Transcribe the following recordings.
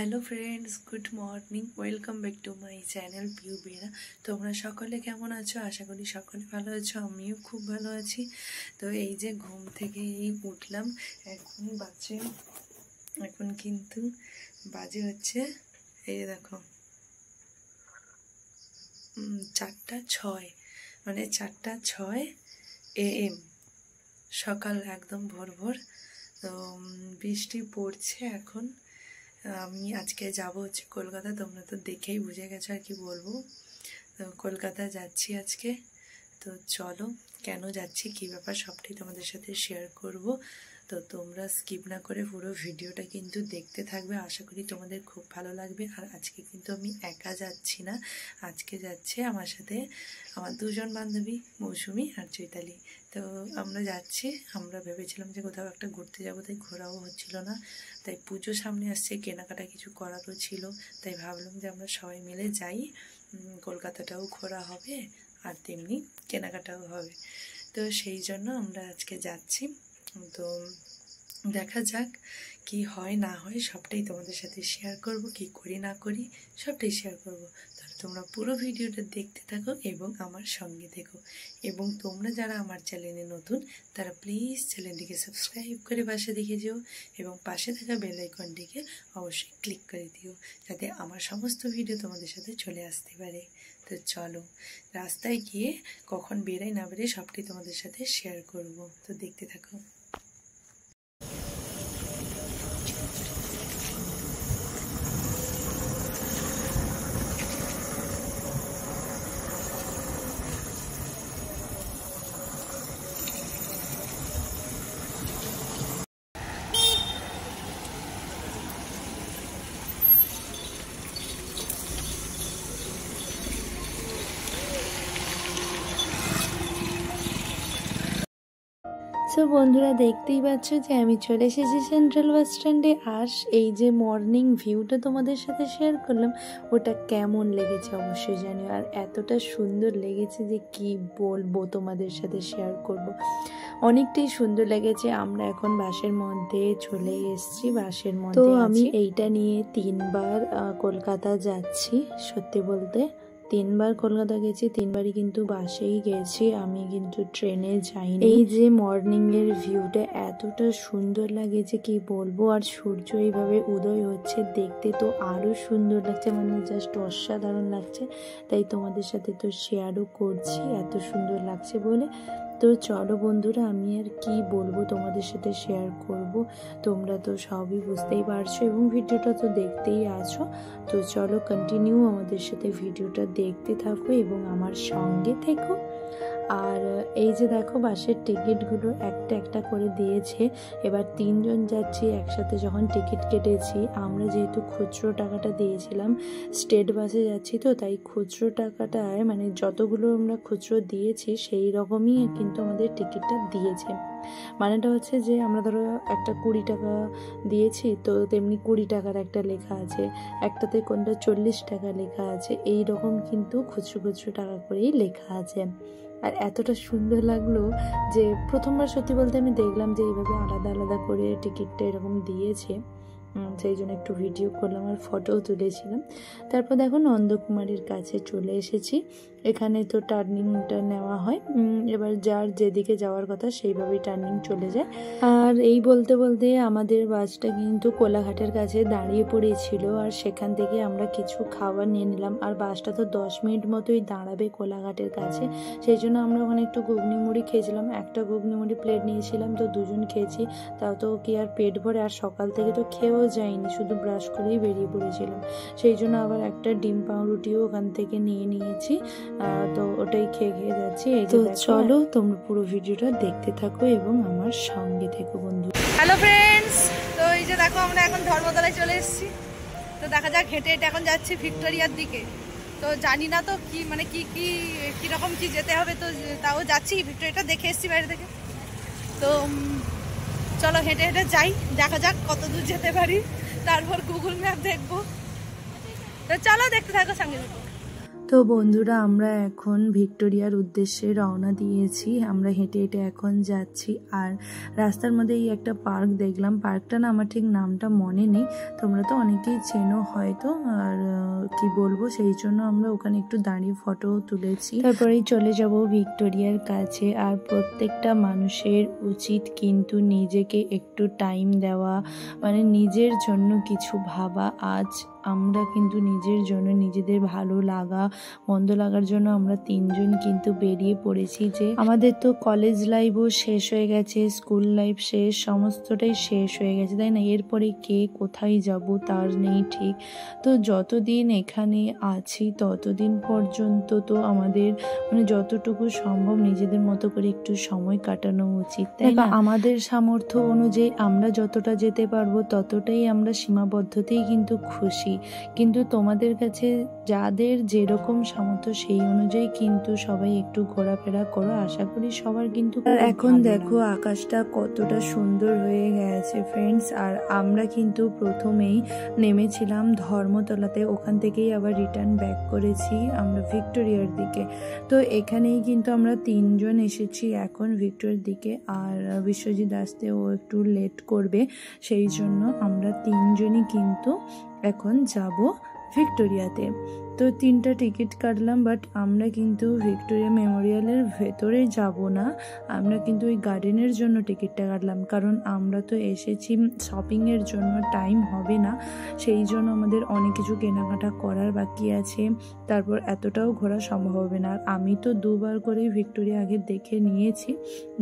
Hello friends, good morning. Welcome back to my channel Piu Bera. তোমরা সকলে কেমন আছো? আশা করি সকলে ভালো আছো, আমিও খুব ভালো আছি। তো এই যে ঘুম থেকে উঠলাম, এখন কিন্তু বাজে হচ্ছে এই দেখো 4:06, মানে 4:06 AM, সকাল একদম ভোর ভোর। তো বৃষ্টি পড়ছে এখন। আমি আজকে যাব হচ্ছে কলকাতা। তোমরা তো দেখেই বুঝে গেছো আর কি বলবো। তো কলকাতা যাচ্ছি আজকে। তো চলো, কেন যাচ্ছি, কী ব্যাপার, সবটাই তোমাদের সাথে শেয়ার করব। তো তোমরা স্কিপ না করে পুরো ভিডিওটা কিন্তু দেখতে থাকবে, আশা করি তোমাদের খুব ভালো লাগবে। আর আজকে কিন্তু আমি একা যাচ্ছি না, আজকে যাচ্ছে আমার সাথে আমার দুজন বান্ধবী, মৌসুমি আর চৈতালি। তো আমরা যাচ্ছি। আমরা ভেবেছিলাম যে কোথাও একটা ঘুরতে যাবো, তাই ঘোরাও হচ্ছিল না। তাই পুজো সামনে আসছে, কেনাকাটা কিছু করারও ছিল, তাই ভাবলাম যে আমরা সবাই মিলে যাই, কলকাতাটাও ঘোরা হবে আর তেমনি কেনাকাটাও হবে। তো সেই জন্য আমরা আজকে যাচ্ছি। তো দেখা যাক কি হয় না হয়, সবটাই তোমাদের সাথে শেয়ার করব, কি করি না করি সবটাই শেয়ার করব। তাহলে তোমরা পুরো ভিডিওটা দেখতে থাকো এবং আমার সঙ্গে থেকো। এবং তোমরা যারা আমার চ্যানেলে নতুন, তারা প্লিজ চ্যানেলটিকে সাবস্ক্রাইব করে পাশে দেখে যেও এবং পাশে থাকা বেল আইকনটিকে অবশ্যই ক্লিক করে দিও, যাতে আমার সমস্ত ভিডিও তোমাদের সাথে চলে আসতে পারে। তো চলো, রাস্তায় গিয়ে কখন বেরাই না বেরাই সবটাই তোমাদের সাথে শেয়ার করব। তো দেখতে থাকো। সো বন্ধুরা, দেখতেই পাচ্ছ যে আমি চলে এসেছি সেন্ট্রাল বাস স্ট্যান্ডে। আর এই যে মর্নিং ভিউটা তোমাদের সাথে শেয়ার করলাম, ওটা কেমন লেগেছে অবশ্যই জানিও। আর এতটা সুন্দর লেগেছে যে কি বলবো, তোমাদের সাথে শেয়ার করব। অনেকটাই সুন্দর লেগেছে। আমরা এখন বাসের মধ্যে চলে এসেছি, বাসের মধ্যে। তো আমি এইটা নিয়ে 3বার কলকাতা যাচ্ছি। সত্যি বলতে 3বার কলকাতা গেছি, 3বারই কিন্তু বাসেই গেছি, আমি কিন্তু ট্রেনে যাইনি। এই যে মর্নিং এর ভিউটা এতটা সুন্দর লাগেছে কি বলবো। আর সূর্য এইভাবে উদয় হচ্ছে, দেখতে তো আরো সুন্দর লাগছে, মানে জাস্ট অসাধারণ লাগছে। তাই তোমাদের সাথে তো শেয়ারও করছি, এত সুন্দর লাগছে বলে। তো চলো বন্ধুরা, আমি আর কি বলবো, তোমাদের সাথে শেয়ার করব। তোমরা তো সবই বুঝতেই পারছো এবং ভিডিওটা তো দেখতেই আছো। তো চলো কন্টিনিউ আমাদের সাথে ভিডিওটা দেখতে থাকো এবং আমার সঙ্গে থেকো। আর এই যে দেখো, বাসের টিকিটগুলো একটা একটা করে দিয়েছে। এবার 3জন যাচ্ছি একসাথে। যখন টিকিট কেটেছি, আমরা যেহেতু খুচরো টাকাটা দিয়েছিলাম, স্টেট বাসে যাচ্ছি তো, তাই খুচরো টাকাটায় মানে যতগুলো আমরা খুচরো দিয়েছি সেই রকমই কিন্তু আমাদের টিকিটটা দিয়েছে। মানেটা হচ্ছে যে আমরা ধরো একটা 20 টাকা দিয়েছি, তো তেমনি 20 টাকার একটা লেখা আছে, একটাতে কোনটা 40 টাকা লেখা আছে, এই রকম কিন্তু খুচরো খুচরো টাকা করেই লেখা আছে। আর এতটা সুন্দর লাগলো যে প্রথমবার সত্যি বলতে আমি দেখলাম যে এইভাবে আলাদা আলাদা করে টিকিটটা এরকম দিয়েছে। সেই জন্য একটু ভিডিও করলাম আর ফটোও তুলেছিলাম। তারপর দেখো নন্দকুমারীর কাছে চলে এসেছি। এখানে তো টার্নিংটা নেওয়া হয়, এবার যার যেদিকে যাওয়ার কথা সেইভাবেই টার্নিং চলে যায়। আর এই বলতে বলতে আমাদের বাসটা কিন্তু কোলাঘাটের কাছে দাঁড়িয়ে পড়েছিল, আর সেখান থেকে আমরা কিছু খাবার নিয়ে নিলাম। আর বাসটা তো 10 মিনিট মতোই দাঁড়াবে কোলাঘাটের কাছে, সেই জন্য আমরা ওখানে একটু ঘুগনি মুড়ি খেয়েছিলাম। একটা ঘুগনি মুড়ি প্লেট নিয়েছিলাম, তো 2জন খেয়েছি, তাও তো কি আর পেট ভরে। আর সকাল থেকে তো খেয়েও যাইনি, শুধু ব্রাশ করেই বেরিয়ে পড়েছিলাম, সেই জন্য আবার একটা ডিম পাউরুটিও ওখান থেকে নিয়ে নিয়েছি। তো ওটাই খেয়ে যাচ্ছি। তো চলো তোমরা পুরো ভিডিওটা দেখতে থাকো এবং আমার সঙ্গে থেকো বন্ধু। হ্যালো ফ্রেন্ডস, তো এই যে দেখো আমরা এখন ধর্মতলায় চলে এসেছি। তো দেখা যাক, হেঁটে হেঁটে এখন যাচ্ছি ভিক্টোরিয়ার দিকে। তো জানি না তো কি মানে কীরকম কি যেতে হবে, তো তাও যাচ্ছি। ভিক্টোরিয়াটা দেখে এসেছি বাইরে থেকে। তো চলো হেঁটে হেঁটে যাই, দেখা যাক কত দূর যেতে পারি, তারপর গুগল ম্যাপ দেখবো। তো চলো দেখতে থাকো, সঙ্গে থাকো। তো বন্ধুরা আমরা এখন ভিক্টোরিয়ার উদ্দেশ্যে রওনা দিয়েছি। আমরা হেঁটে হেঁটে এখন যাচ্ছি। আর রাস্তার মধ্যে এই একটা পার্ক দেখলাম, পার্কটা না আমার ঠিক নামটা মনে নেই, তোমরা তো অনেকেই চেনো হয়তো। আর কি বলবো, সেই জন্য আমরা ওখানে একটু দাঁড়িয়ে ফটো তুলেছি। তারপরেই চলে যাব ভিক্টোরিয়ার কাছে। আর প্রত্যেকটা মানুষের উচিত কিন্তু নিজেকে একটু টাইম দেওয়া, মানে নিজের জন্য কিছু ভাবা। আজ আমরা কিন্তু নিজের জন্য, নিজেদের ভালো লাগা মন্দ লাগার জন্য আমরা তিনজন কিন্তু বেরিয়ে পড়েছি। যে আমাদের তো কলেজ লাইফও শেষ হয়ে গেছে, স্কুল লাইফ শেষ, সমস্তটাই শেষ হয়ে গেছে, তাই না? এরপরে কে কোথায় যাব তার নেই ঠিক। তো যতদিন এখানে আছি ততদিন পর্যন্ত তো আমাদের মানে যতটুকু সম্ভব নিজেদের মতো করে একটু সময় কাটানো উচিত, তাই না? আমাদের সামর্থ্য অনুযায়ী আমরা যতটা যেতে পারবো ততটাই আমরা সীমাবদ্ধতেই কিন্তু খুশি। কিন্তু তোমাদের কাছে যাদের যেরকম সামর্থ্য সেই অনুযায়ী কিন্তু সবাই একটু ঘোরাফেরা করো, আশা করি সবার কিন্তু। এখন দেখো আকাশটা কতটা সুন্দর হয়ে গেছে ফ্রেন্ডস। আর আমরা কিন্তু প্রথমেই নেমেছিলাম ধর্মতলাতে, ওখান থেকেই আবার রিটার্ন ব্যাক করেছি আমরা ভিক্টোরিয়ার দিকে। তো এখানেই কিন্তু আমরা তিনজন এসেছি এখন ভিক্টোরিয়ার দিকে। আর বিশ্বজিৎ আসতে ও একটু লেট করবে, সেই জন্য আমরা তিনজনই কিন্তু এখন যাব ভিক্টোরিয়াতে। তো 3টা টিকিট কাটলাম, বাট আমরা কিন্তু ভিক্টোরিয়া মেমোরিয়ালের ভেতরে যাব না, আমরা কিন্তু ওই গার্ডেনের জন্য টিকিটটা কাটলাম। কারণ আমরা তো এসেছি শপিংয়ের জন্য, টাইম হবে না, সেই জন্য আমাদের অনেক কিছু কেনাকাটা করার বাকি আছে, তারপর এতটাও ঘোরা সম্ভব হবে না। আর আমি তো 2বার করেই ভিক্টোরিয়া আগে দেখে নিয়েছি,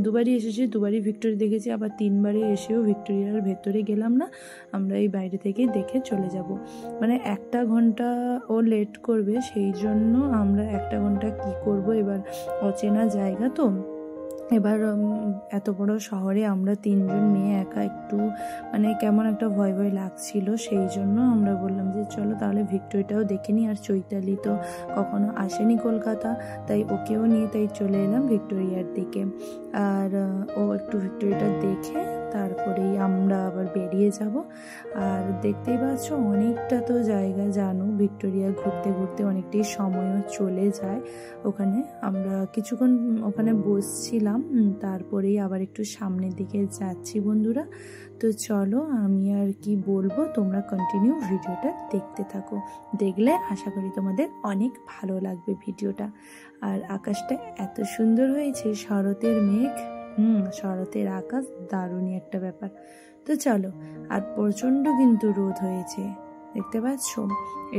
2বারই এসেছি, 2বারই ভিক্টোরিয়া দেখেছি, আবার 3বারে এসেও ভিক্টোরিয়ার ভেতরে গেলাম না, আমরা এই বাইরে থেকেই দেখে চলে যাব। মানে 1 ঘন্টা ও লেট করবে, সেই জন্য আমরা 1 ঘন্টা কি করব, এবার অচেনা জায়গা তো, এবার এত বড় শহরে আমরা তিনজন মেয়ে একা একটু মানে কেমন একটা ভয় ভয় লাগছিল, সেই জন্য আমরা বললাম যে চলো তাহলে ভিক্টোরিয়াটাও দেখে নিই। আর চৈতালি তো কখনো আসেনি কলকাতা, তাই ওকেও নিয়ে তাই চলে এলাম ভিক্টোরিয়ার দিকে। আর ও একটু ভিক্টোরিয়াটা দেখে তারপরেই আমরা আবার বেরিয়ে যাব। আর দেখতেই পাচ্ছ অনেকটা তো জায়গা জানো, ভিক্টোরিয়া ঘুরতে ঘুরতে অনেকটাই সময়ও চলে যায়। ওখানে আমরা কিছুক্ষণ ওখানে বসছিলাম, তারপরেই আবার একটু সামনের দিকে যাচ্ছি বন্ধুরা। তো চলো, আমি আর কি বলবো, তোমরা কন্টিনিউ ভিডিওটা দেখতে থাকো, দেখলে আশা করি তোমাদের অনেক ভালো লাগবে ভিডিওটা। আর আকাশটা এত সুন্দর হয়েছে, শরতের মেঘ, শরতের আকাশ, দারুণই একটা ব্যাপার। তো চলো, আর প্রচণ্ড কিন্তু রোদ হয়েছে, দেখতে পাচ্ছ?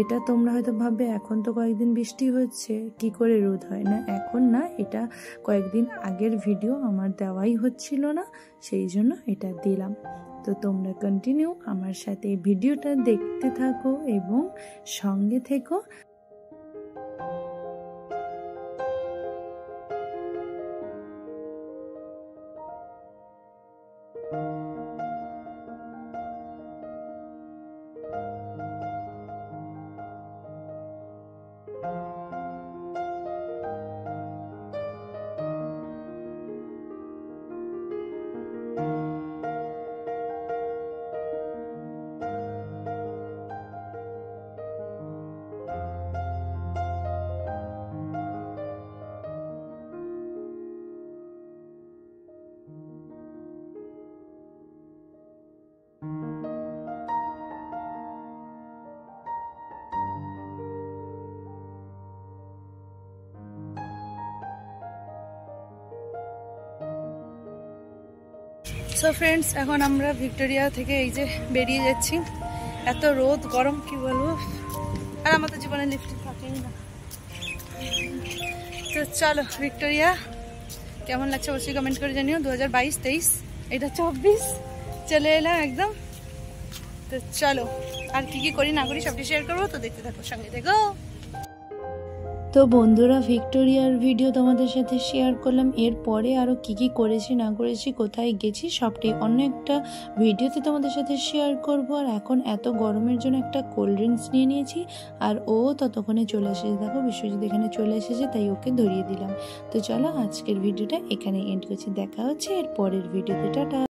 এটা তোমরা হয়তো ভাববে এখন তো কয়েকদিন বৃষ্টি হচ্ছে, কি করে রোদ হয় না? এখন না, এটা কয়েকদিন আগের ভিডিও, আমার দেওয়াই হচ্ছিল না, সেই জন্য এটা দিলাম। তো তোমরা কন্টিনিউ আমার সাথে ভিডিওটা দেখতে থাকো এবং সঙ্গে থেকো। সো ফ্রেন্ডস, এখন আমরা ভিক্টোরিয়া থেকে এই যে বেরিয়ে যাচ্ছি। এত রোদ গরম কি বলবো, আর আমাদের জীবনে লিফট থাকেই না। তো চলো, ভিক্টোরিয়া কেমন লাগছে অবশ্যই কমেন্ট করে জানিও। 2022-23, এটা 24 চলে এলাম একদম। তো চলো, আর কি কি করি না করি সবটি শেয়ার করবো, তো দেখতে থাকো, সঙ্গে দেখো। তো বন্ধুরা, ভিক্টোরিয়ার ভিডিও তোমাদের সাথে শেয়ার করলাম, এরপরে আরও কি কি করেছি না করেছি, কোথায় গেছি, সবটি অন্য একটা ভিডিওতে তোমাদের সাথে শেয়ার করব। আর এখন এত গরমের জন্য একটা কোল্ড ড্রিঙ্কস নিয়ে নিয়েছি, আর ও ততক্ষণে চলে এসেছে, দেখো বিশ্বজিৎ এখানে চলে এসেছে, তাই ওকে ধরিয়ে দিলাম। তো চলো, আজকের ভিডিওটা এখানে এন্ড করছি, দেখা হচ্ছে এর পরের ভিডিওতে, টাটা।